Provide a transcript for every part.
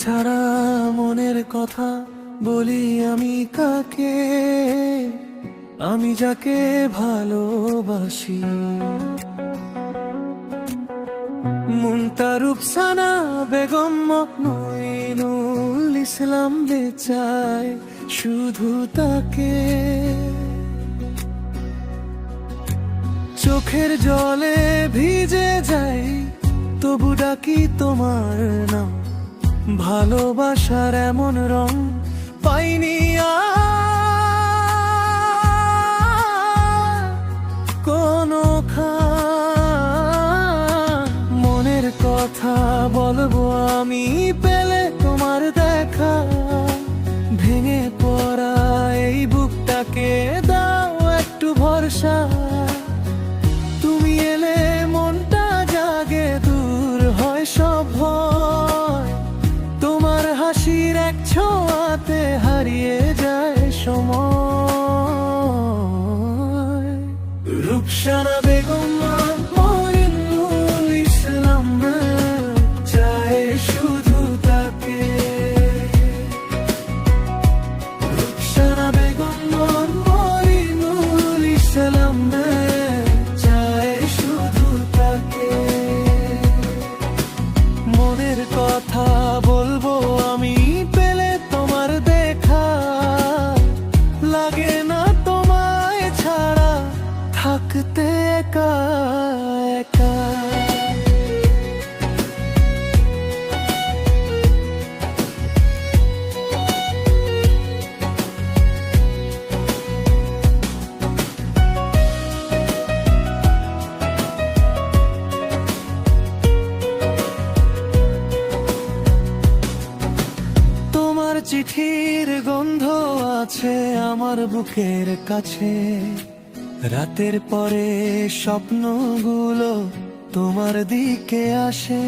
ছাড়া মনের কথা বলি আমি কাকে, আমি যাকে ভালোবাসি। মুনতা রূপসানা বেগম মইনুল ইসলাম বেচায় শুধু তাকে। চোখের জলে ভিজে যাই তবু ডাকি তোমার নাম, ভালোবাসার এমন রং পাইনি কোনো মনের কথা বলবো আমি পেলে তোমার দেখা, ভেঙে পড়া এই বুকটাকে দাও একটু ভরসা। তুমি এলে মনটা জাগে, দূর হয় সব ভয়, তোমার হাসির এক ছোঁয়াতে হারিয়ে যায় সময়। রূপসানা বেগম মইনুল ইসলাম চায় শুধু তাকে। রূপসানা বেগম মইনুল ইসলাম চায় শুধু তাকে। মনের কথা বলবো আমি পেলে তোমার দেখা, লাগে না তোমায় ছাড়া থাকতে একা একা। তোমার চিঠির গন্ধ আছে আমার বুকের কাছে, রাতের পরে স্বপ্নগুলো তোমার দিকে আসে।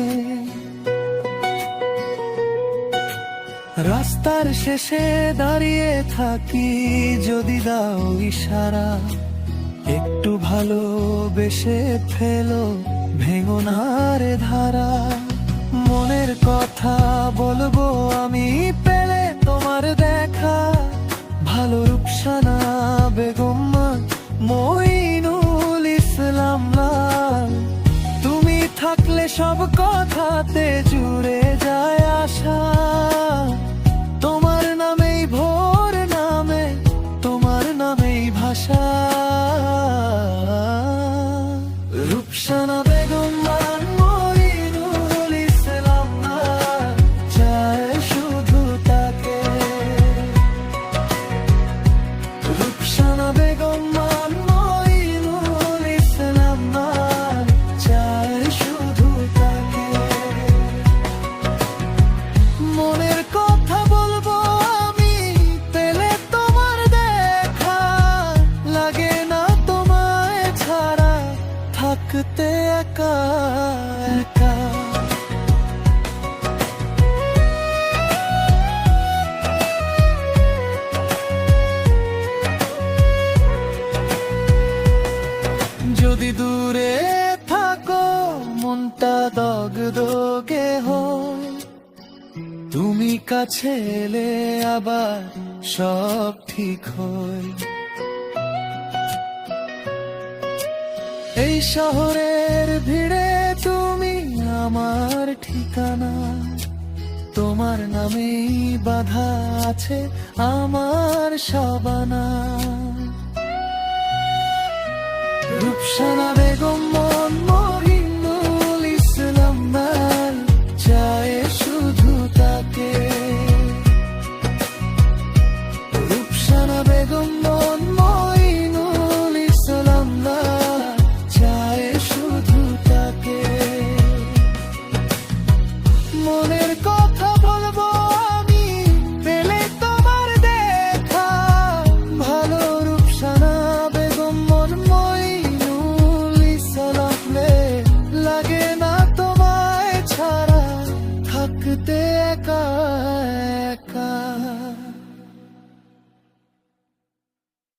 রাস্তার শেষে দাঁড়িয়ে থাকি যদি দাও ইশারা, একটু ভালোবেসে ফেলো ভেঙো না রে ধারা। মনের কথা বলবো আমি পেলে তোমার দেখা, ভালো রূপসানা বেগম মইনুল ইসলাম লাল। তুমি থাকলে সব কথাতে জুড়ে যায় আশা, তোমার নামেই ভোর নামে, তোমার নামেই ভাষা। রূপসানা বেগম মইনুল ইসলাম চায় শুধু তাকে। রূপসানা বেগম মইনুল ইসলাম চায় শুধু তাকে। মনের কথা বলবো আমি পেলে তোমার দেখা, লাগে না তোমায় ছাড়া থাকতে একা একা। যদি দূরে থাকো মনটা দগদগে হয়, তুমি কাছে এলে আবার সব ঠিক হয়। এই শহরের ভিড়ে তুমি আমার ঠিকানা, তোমার নামেই বাধা আছে আমার সবানা। রূপসানা বেগম মইনুল ইসলাম চায় শুধু তাকে। রূপসানা বেগম